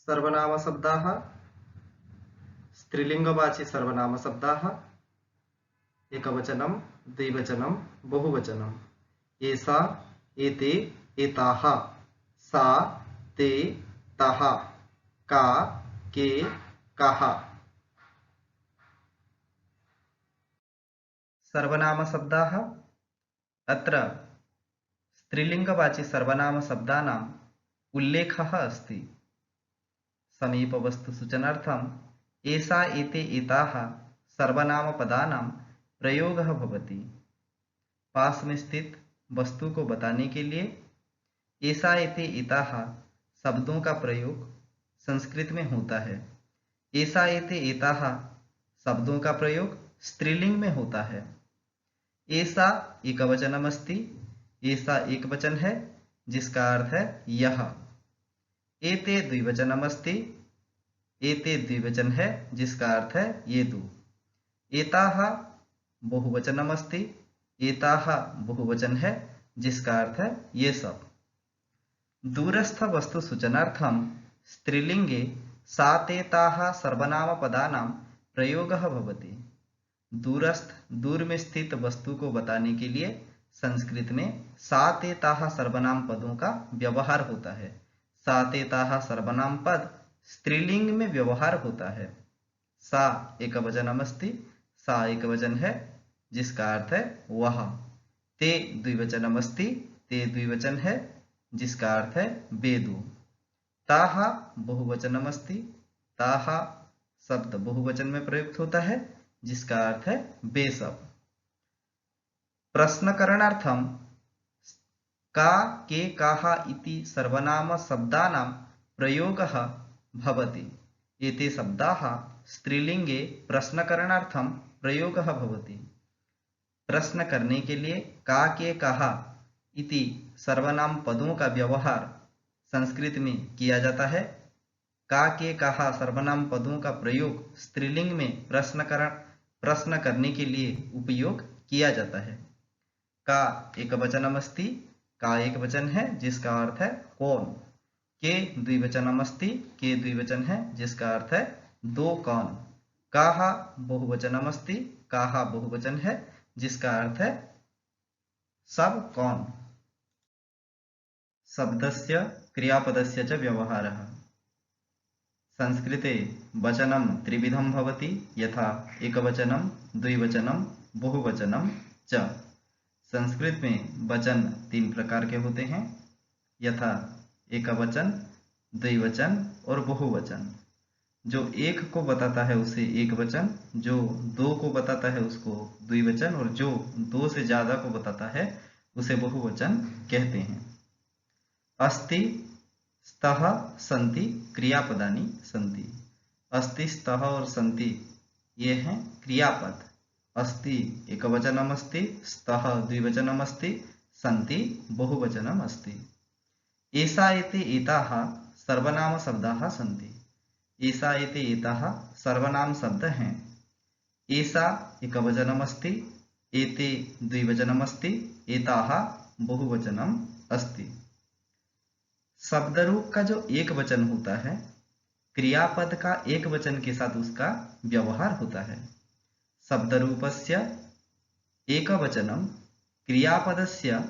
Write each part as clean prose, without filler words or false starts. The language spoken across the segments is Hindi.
सर्वनामशब्दाः स्त्रीलिङ्गवाची सर्वनामशब्दाः एकवचनं द्विवचनं बहुवचनम् एषा एते एताः सा ते ताः का के काः। सर्वनामशब्दाः अत्र स्त्रीलिङ्गवाची सर्वनामशब्दानाम् उल्लेखः अस्ति। समीपवस्तुसूचनार्थम् एषा एते एताः सर्वनामपदानां प्रयोगः भवति। पास में स्थित वस्तु को बताने के लिए एषा एते एताः शब्दों का प्रयोग संस्कृत में होता है। एषा एते एताः शब्दों का प्रयोग स्त्रीलिंग में होता है। एषा एकवचनमस्ति, एषा एक वचन है जिसका अर्थ है यह। एते द्विवचनमस्ति, एते द्विवचन है जिसका अर्थ है ये दो। एताः बहुवचनमस्ति, एताः बहुवचन है जिसका अर्थ है ये सब। दूरस्थ वस्तु सूचनार्थम स्त्रीलिंगे सा ते ताः सर्वनामपदानां प्रयोगः भवति। दूरस्थ दूर में स्थित वस्तु को बताने के लिए संस्कृत में सा ते ताः सर्वनाम पदों का व्यवहार होता है। सा ते ताः सर्वनाम पद स्त्रीलिंग में व्यवहार होता है। सा एकवचनमस्ति, सा एक वचन है जिसका अर्थ है वह। ते द्विवचनमस्ति, ते द्विवचन है जिसका अर्थ है वे दो। ताः बहुवचनमस्ति, ताः शब्द बहुवचन में प्रयुक्त होता है जिसका अर्थ है वे सब। प्रश्नकरणार्थम का के काः इति सर्वनाम शब्दानां प्रयोगः भवति। एते शब्दाः स्त्रीलिंगे प्रश्नकरणार्थम प्रयोगः भवति। प्रश्न करने के लिए का के काः इति सर्वनाम पदों का व्यवहार संस्कृत में किया जाता है। का के काः सर्वनाम पदों का प्रयोग स्त्रीलिंग में प्रश्न करने के लिए उपयोग किया जाता है। का एकवचनमस्ति, का एक वचन है जिसका अर्थ है कौन। के द्विवचनमस्ति, के द्विवचन है जिसका अर्थ है दो कौन। काः बहुवचनमस्ति, काः बहुवचन है जिसका अर्थ है सब कौन। शब्दस्य क्रियापदस्य च व्यवहारः। संस्कृते वचनं त्रिविधं भवति यथा एकवचनं द्विवचनं बहुवचनं च। संस्कृत में वचन तीन प्रकार के होते हैं यथा एकवचन, द्विवचन और बहुवचन। जो एक को बताता है उसे एक वचन, जो दो को बताता है उसको द्विवचन और जो दो से ज्यादा को बताता है उसे बहुवचन कहते हैं। अस्ति, स्तः, सन्ति क्रियापदानि सन्ति। अस्ति, स्तः और सन्ति ये हैं क्रियापद। अस्ति एकवचनमस्ति, स्तः द्विवचनमस्ति, सन्ति बहुवचनमस्ति। एषा एते एताः सर्वनाम शब्दाः सन्ति। एषा एते एताः सर्वनाम शब्द हैं। एषा एकवचनमस्ति, एते द्विवचनमस्ति, एताः बहुवचनम अस्ति। शब्द रूप का जो एक वचन होता है क्रियापद का एक वचन के साथ उसका व्यवहार होता है। शब्द रूपस्य एकवचनं क्रियापदस्य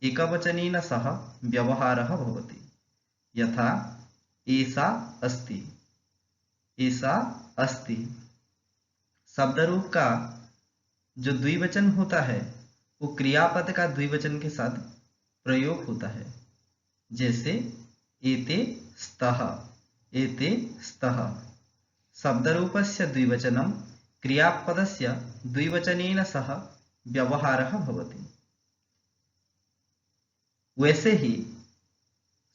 एकवचनेन सह व्यवहारः भवति। यथा एषा अस्ति, एषा अस्ति। शब्द रूप का जो द्विवचन होता है वो क्रियापद का द्विवचन के साथ प्रयोग होता है। जैसे एते स्तः, एते स्तः। शब्द रूपस्य द्विवचनं क्रियापदस्य द्विवचनेन सह व्यवहारः भवति। वैसे ही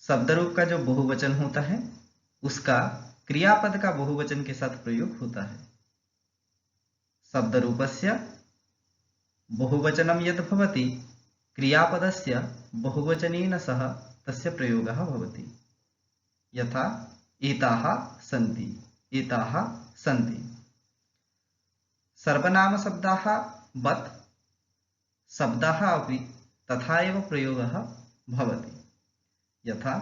शब्द रूप का जो बहुवचन होता है उसका क्रियापद का बहुवचन के साथ प्रयोग होता है। शब्द रूपस्य बहुवचनं यद् भवति क्रियापदस्य बहुवचनेन सह तस्य प्रयोगः भवति। यथा एताः सन्ति, एताः सन्ति। सर्वनाम शब्दाः वत् शब्दाः अपि तथा एव प्रयोगः भवति। यथा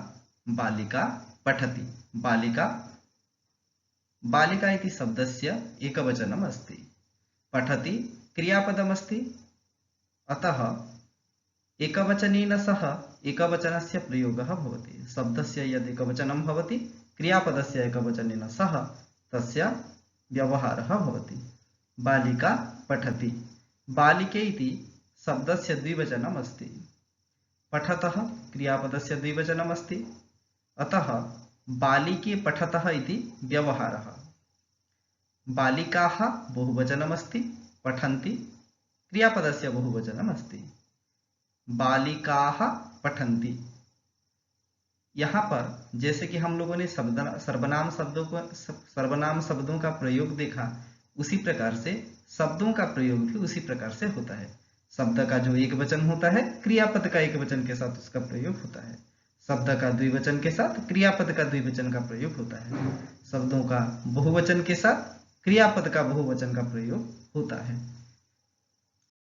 बालिका पठति। बालिका, बालिका इति शब्दस्य एकवचनम् अस्ति। पठति क्रियापदमस्ति, अतः एकवचनेन सह एकवचनस्य प्रयोगः भवति। शब्दस्य यद् एकवचनं भवति, क्रियापदस्य एकवचनेन सह तस्य व्यवहारः भवति। बालिका पठति। बालिके इति शब्दस्य द्विवचनम् अस्ति। पठतः क्रियापदस्य द्विवचनम् अस्ति, अतः बालिके पठतः इति व्यवहारः। बालिकाः बहुवचनमस्ति, पठन्ति क्रियापदस्य बहुवचनम् अस्ति। बालिकाः पठन्ति। यहाँ पर जैसे कि हम लोगों ने सर्वनाम शब्दों का प्रयोग देखा, उसी प्रकार से शब्दों का प्रयोग भी उसी प्रकार से होता है। शब्द का जो एक वचन होता है, क्रियापद का एक वचन के साथ उसका प्रयोग होता है। शब्द का द्विवचन के साथ क्रियापद का द्विवचन का प्रयोग होता है। शब्दों का बहुवचन के साथ क्रियापद का बहुवचन का प्रयोग होता है।